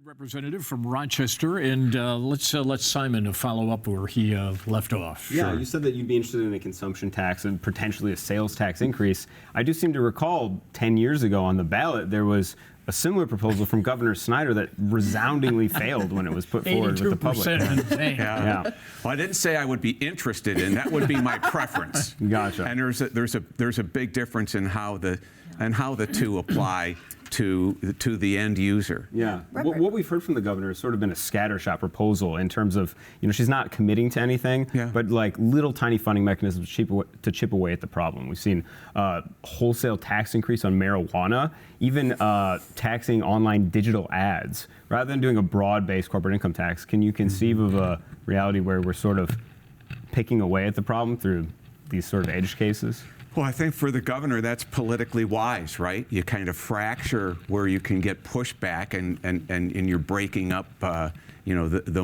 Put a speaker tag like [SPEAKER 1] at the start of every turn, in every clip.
[SPEAKER 1] Representative from Rochester, and let's let Simon follow up where he left off.
[SPEAKER 2] Yeah,
[SPEAKER 1] Sure.
[SPEAKER 2] You said that you'd be interested in a consumption tax and potentially a sales tax increase. I do seem to recall 10 years ago on the ballot there was a similar proposal from Governor Snyder that resoundingly failed when it was put forward with the public.
[SPEAKER 1] 82%.
[SPEAKER 3] Yeah. Well, I didn't say I would be interested in. That would be my preference.
[SPEAKER 2] Gotcha.
[SPEAKER 3] And there's a big difference in how the two apply to the end user.
[SPEAKER 2] Yeah. What we've heard from the governor has sort of been a scattershot proposal in terms of, she's not committing to anything, but like little tiny funding mechanisms to chip away at the problem. We've seen wholesale tax increase on marijuana, even taxing online digital ads. Rather than doing a broad-based corporate income tax, can you conceive of a reality where we're sort of picking away at the problem through these sort of edge cases?
[SPEAKER 3] Well, I think for the governor, that's politically wise, right? You kind of fracture where you can get pushback, and you're breaking up, the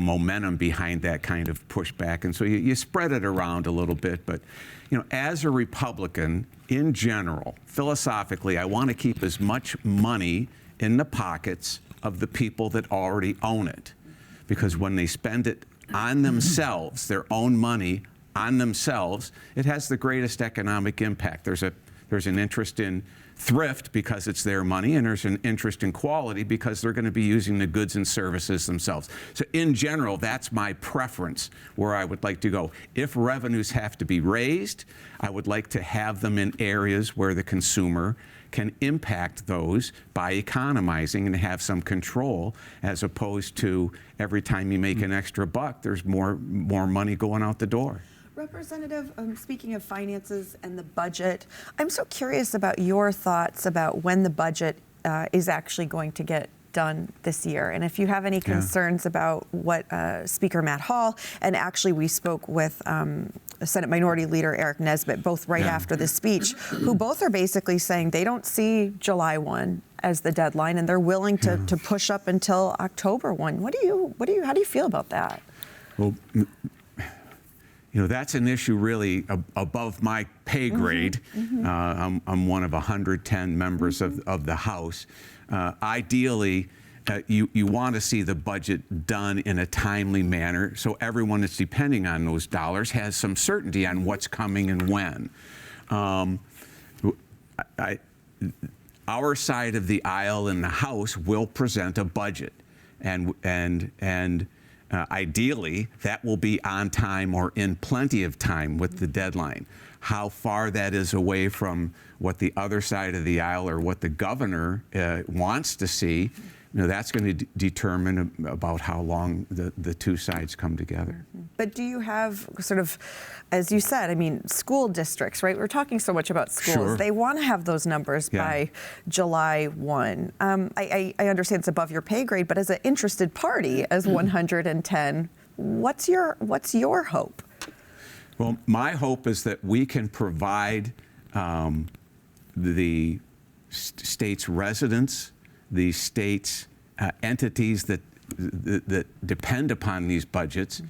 [SPEAKER 3] momentum behind that kind of pushback. And so you spread it around a little bit. But, as a Republican, in general, philosophically, I want to keep as much money in the pockets of the people that already own it. Because when they spend it on themselves, their own money, on themselves, it has the greatest economic impact. There's an interest in thrift because it's their money, and there's an interest in quality because they're going to be using the goods and services themselves. So in general, that's my preference where I would like to go. If revenues have to be raised, I would like to have them in areas where the consumer can impact those by economizing and have some control, as opposed to every time you make an extra buck, there's more money going out the door.
[SPEAKER 4] Representative, speaking of finances and the budget, I'm so curious about your thoughts about when the budget is actually going to get done this year, and if you have any concerns about what Speaker Matt Hall, and actually we spoke with Senate Minority Leader Eric Nesbitt both right after this speech, who both are basically saying they don't see July 1 as the deadline, and they're willing to push up until October 1. How do you feel about that?
[SPEAKER 3] Well, that's an issue really above my pay grade. I'm one of 110 members of the House. Ideally, you want to see the budget done in a timely manner so everyone that's depending on those dollars has some certainty on what's coming and when. Our side of the aisle in the House will present a budget, and ideally, that will be on time or in plenty of time with the deadline. How far that is away from what the other side of the aisle or what the governor wants to see, that's going to determine about how long the two sides come together.
[SPEAKER 4] But do you have sort of, as you said, school districts, right? We're talking so much about schools.
[SPEAKER 3] Sure.
[SPEAKER 4] They want to have those numbers by July 1. I understand it's above your pay grade, but as an interested party, as 110, what's your hope?
[SPEAKER 3] Well, my hope is that we can provide the state's residents, the state's entities that depend upon these budgets,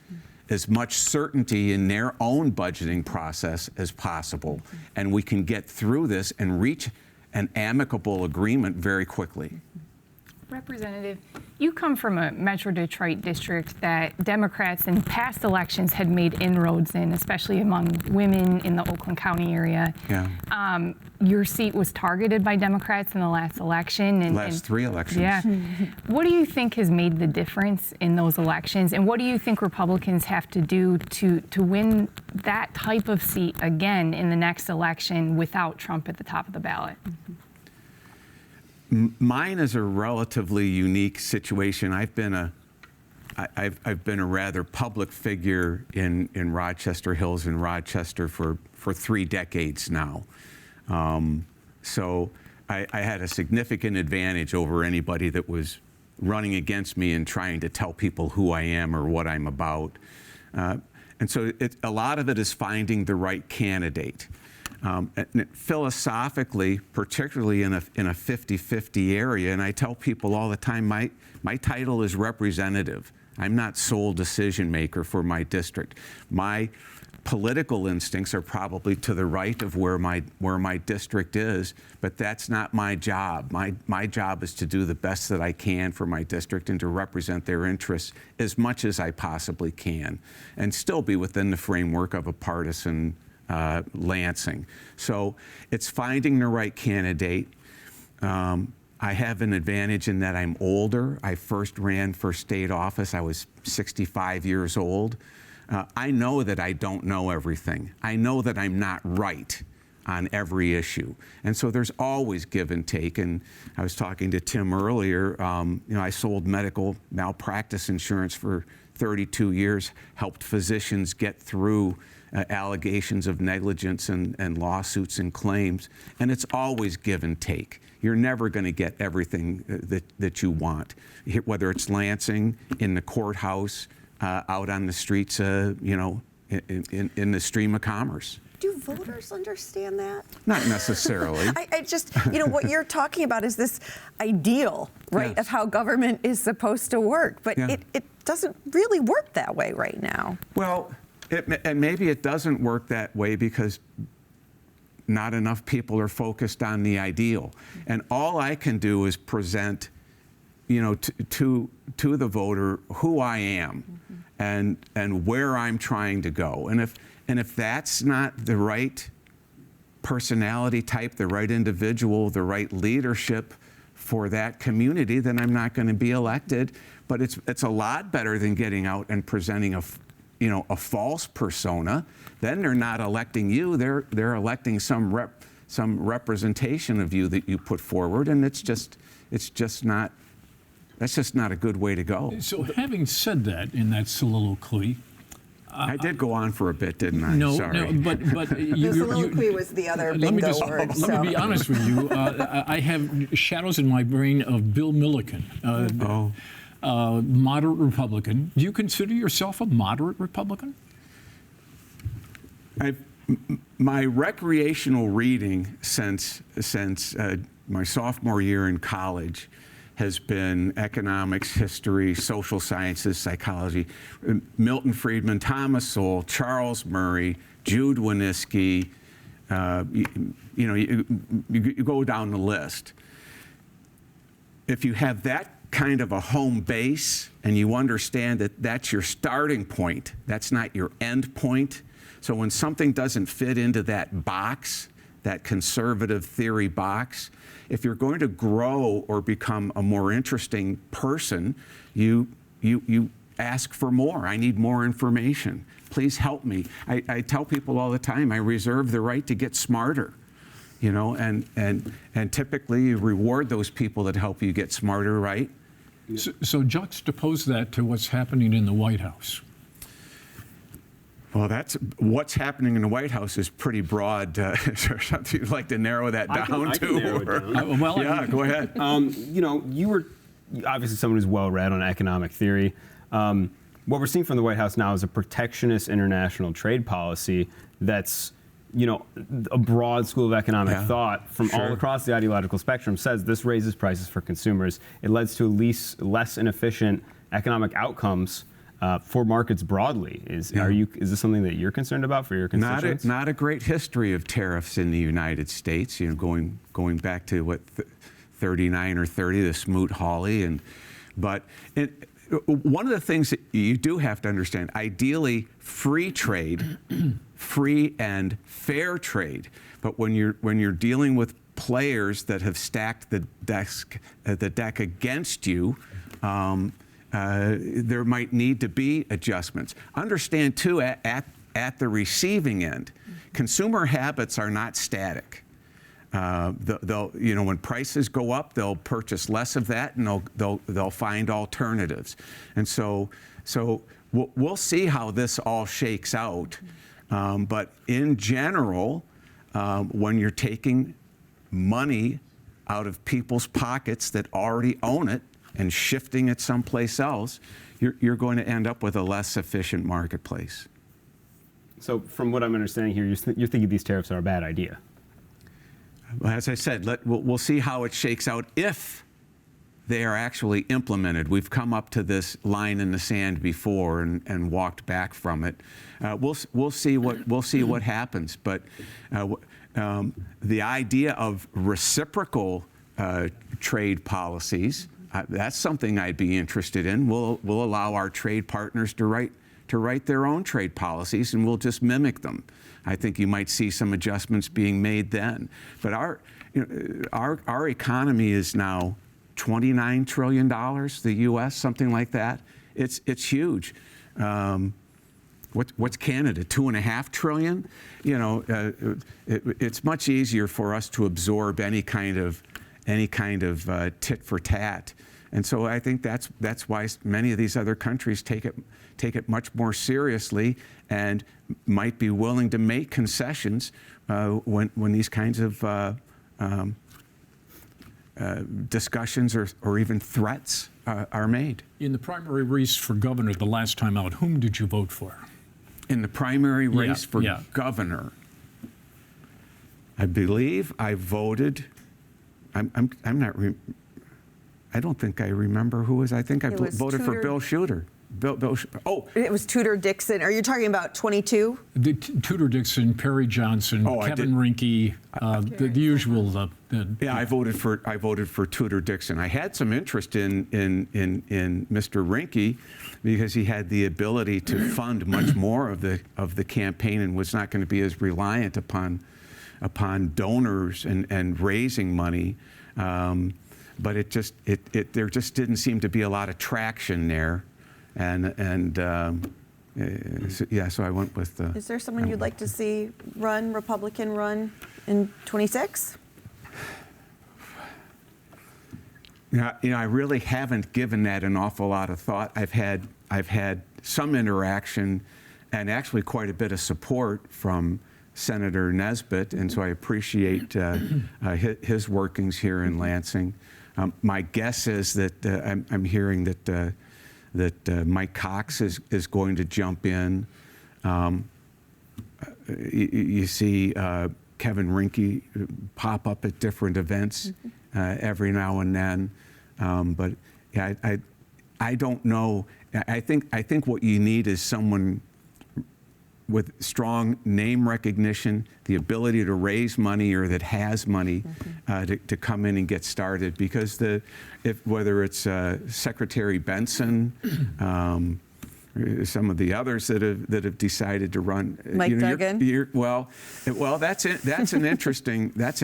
[SPEAKER 3] as much certainty in their own budgeting process as possible, and we can get through this and reach an amicable agreement very quickly.
[SPEAKER 5] Representative, you come from a Metro Detroit district that Democrats in past elections had made inroads in, especially among women in the Oakland County area.
[SPEAKER 3] Yeah.
[SPEAKER 5] Your seat was targeted by Democrats in the last election.
[SPEAKER 3] Last three elections.
[SPEAKER 5] Yeah. What do you think has made the difference in those elections, and what do you think Republicans have to do to win that type of seat again in the next election without Trump at the top of the ballot?
[SPEAKER 3] Mine is a relatively unique situation. I've been a rather public figure in Rochester Hills and Rochester for 3 decades now. So I had a significant advantage over anybody that was running against me and trying to tell people who I am or what I'm about. And so a lot of it is finding the right candidate. Philosophically, particularly in a 50-50 area, and I tell people all the time, my title is representative. I'm not sole decision maker for my district. My political instincts are probably to the right of where my district is, but that's not my job. My job is to do the best that I can for my district and to represent their interests as much as I possibly can, and still be within the framework of a partisan Lansing. So it's finding the right candidate. I have an advantage in that I'm older. I first ran for state office. I was 65 years old. I know that I don't know everything. I know that I'm not right on every issue. And so there's always give and take. And I was talking to Tim earlier. I sold medical malpractice insurance for 32 years, helped physicians get through allegations of negligence and lawsuits and claims. And it's always give and take. You're never going to get everything that you want, whether it's Lansing, in the courthouse, out on the streets, in the stream of commerce.
[SPEAKER 4] Do voters understand that?
[SPEAKER 3] Not necessarily.
[SPEAKER 4] I just, what you're talking about is this ideal, right,
[SPEAKER 3] Yes.
[SPEAKER 4] of how government is supposed to work. But
[SPEAKER 3] Yeah.
[SPEAKER 4] it doesn't really work that way right now.
[SPEAKER 3] Well, and maybe it doesn't work that way because not enough people are focused on the ideal. And all I can do is present, to the voter who I am and where I'm trying to go. And if that's not the right personality type, the right individual, the right leadership for that community, then I'm not going to be elected. But it's a lot better than getting out and presenting a false persona. Then they're not electing you. They're electing some representation of you that you put forward, and it's just not. That's just not a good way to go.
[SPEAKER 1] So having said that in that soliloquy,
[SPEAKER 3] I did go on for a bit, didn't I?
[SPEAKER 1] no,
[SPEAKER 3] Sorry.
[SPEAKER 1] but
[SPEAKER 4] The soliloquy was the other bingo word.
[SPEAKER 1] Let me be honest with you. I have shadows in my brain of Bill Milliken, moderate Republican. Do you consider yourself a moderate Republican?
[SPEAKER 3] My recreational reading since my sophomore year in college has been economics, history, social sciences, psychology. Milton Friedman, Thomas Sowell, Charles Murray, Jude Winniski. You go down the list. If you have that kind of a home base and you understand that that's your starting point, that's not your end point. So when something doesn't fit into that box, that conservative theory box, if you're going to grow or become a more interesting person, you ask for more. I need more information. Please help me. I tell people all the time, I reserve the right to get smarter, and typically you reward those people that help you get smarter, right?
[SPEAKER 1] So juxtapose that to what's happening in the White House.
[SPEAKER 3] Well, that's what's happening in the White House is pretty broad. Is there something you'd like to narrow that down to?
[SPEAKER 2] I can narrow it down.
[SPEAKER 3] Yeah, go ahead.
[SPEAKER 2] You were obviously someone who's well read on economic theory. What we're seeing from the White House now is a protectionist international trade policy that's, a broad school of economic thought from all across the ideological spectrum says this raises prices for consumers. It leads to at least less inefficient economic outcomes for markets broadly. Is this something that you're concerned about for your constituents?
[SPEAKER 3] Not a great history of tariffs in the United States. Going back to what 39 or 30, the Smoot-Hawley, but one of the things that you do have to understand, ideally, free trade, free and fair trade. But when you're dealing with players that have stacked the deck against you. There might need to be adjustments. Understand, too, at the receiving end, consumer habits are not static. When prices go up, they'll purchase less of that, and they'll find alternatives. And so we'll see how this all shakes out. But in general, when you're taking money out of people's pockets that already own it, and shifting it someplace else, you're going to end up with a less efficient marketplace.
[SPEAKER 2] So from what I'm understanding here, you're thinking these tariffs are a bad idea.
[SPEAKER 3] As I said, we'll see how it shakes out if they are actually implemented. We've come up to this line in the sand before and walked back from it. We'll see what happens. But the idea of reciprocal trade policies, that's something I'd be interested in. We'll allow our trade partners to write their own trade policies, and we'll just mimic them. I think you might see some adjustments being made then. But our economy is now $29 trillion, the U.S., something like that. It's huge. What's Canada? $2.5 trillion? It's much easier for us to absorb any kind of tit for tat, and so I think that's why many of these other countries take it much more seriously and might be willing to make concessions when these kinds of discussions or even threats are made.
[SPEAKER 1] In the primary race for governor the last time out, whom did you vote for?
[SPEAKER 3] In the primary race for
[SPEAKER 1] yeah.
[SPEAKER 3] governor, I believe I voted. I'm not. I don't think I remember who was. I think I voted for Bill Shooter.
[SPEAKER 4] It was Tudor Dixon. Are you talking about 22?
[SPEAKER 1] Tudor Dixon, Perry Johnson, Kevin Rinke, the usual.
[SPEAKER 3] Yeah, I voted for Tudor Dixon. I had some interest in Mr. Rinke because he had the ability to fund much more of the campaign and was not going to be as reliant upon donors and raising money. But there just didn't seem to be a lot of traction there. So I went with.
[SPEAKER 4] Is there someone you'd like to see Republican run in 26?
[SPEAKER 3] I really haven't given that an awful lot of thought. I've had some interaction, and actually quite a bit of support from Senator Nesbitt, and so I appreciate his workings here in Lansing. My guess is that I'm hearing that Mike Cox is going to jump in. You see Kevin Rinke pop up at different events every now and then, but yeah, I don't know. I think what you need is someone with strong name recognition, the ability to raise money or that has money to come in and get started. Because whether it's Secretary Benson, some of the others that have decided to run,
[SPEAKER 4] Mike Duggan.
[SPEAKER 3] That's an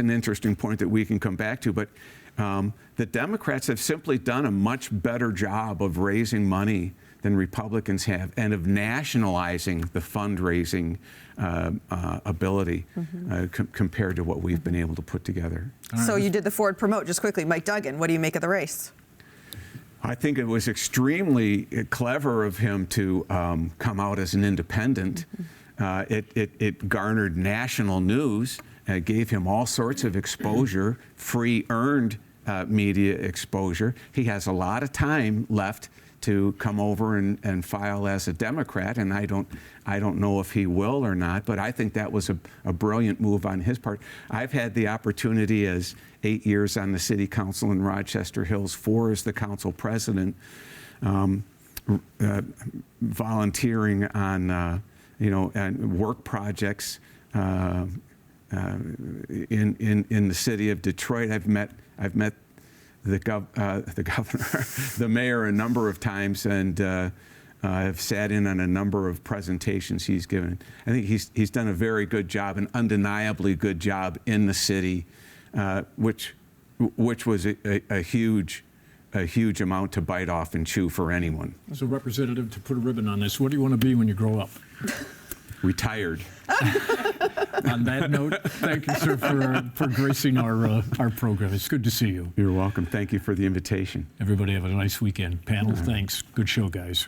[SPEAKER 3] interesting point that we can come back to. But the Democrats have simply done a much better job of raising money than Republicans have, and of nationalizing the fundraising ability compared to what we've been able to put together.
[SPEAKER 4] So you did the Ford promote, just quickly. Mike Duggan, what do you make of the race?
[SPEAKER 3] I think it was extremely clever of him to come out as an independent. It garnered national news, gave him all sorts of exposure, free earned media exposure. He has a lot of time left to come over and file as a Democrat, and I don't know if he will or not, but I think that was a brilliant move on his part. I've had the opportunity as 8 years on the city council in Rochester Hills, 4 as the council president, volunteering on and work projects in the city of Detroit. I've met the governor, the mayor, a number of times, and I've sat in on a number of presentations he's given. I think he's done a very good job, an undeniably good job in the city, which was a huge amount to bite off and chew for anyone.
[SPEAKER 1] As a representative, to put a ribbon on this, what do you want to be when you grow up?
[SPEAKER 3] Retired.
[SPEAKER 1] On that note, thank you, sir, for gracing our program. It's good to see you.
[SPEAKER 3] You're welcome. Thank you for the invitation.
[SPEAKER 1] Everybody have a nice weekend. Panel, thanks. Good show, guys.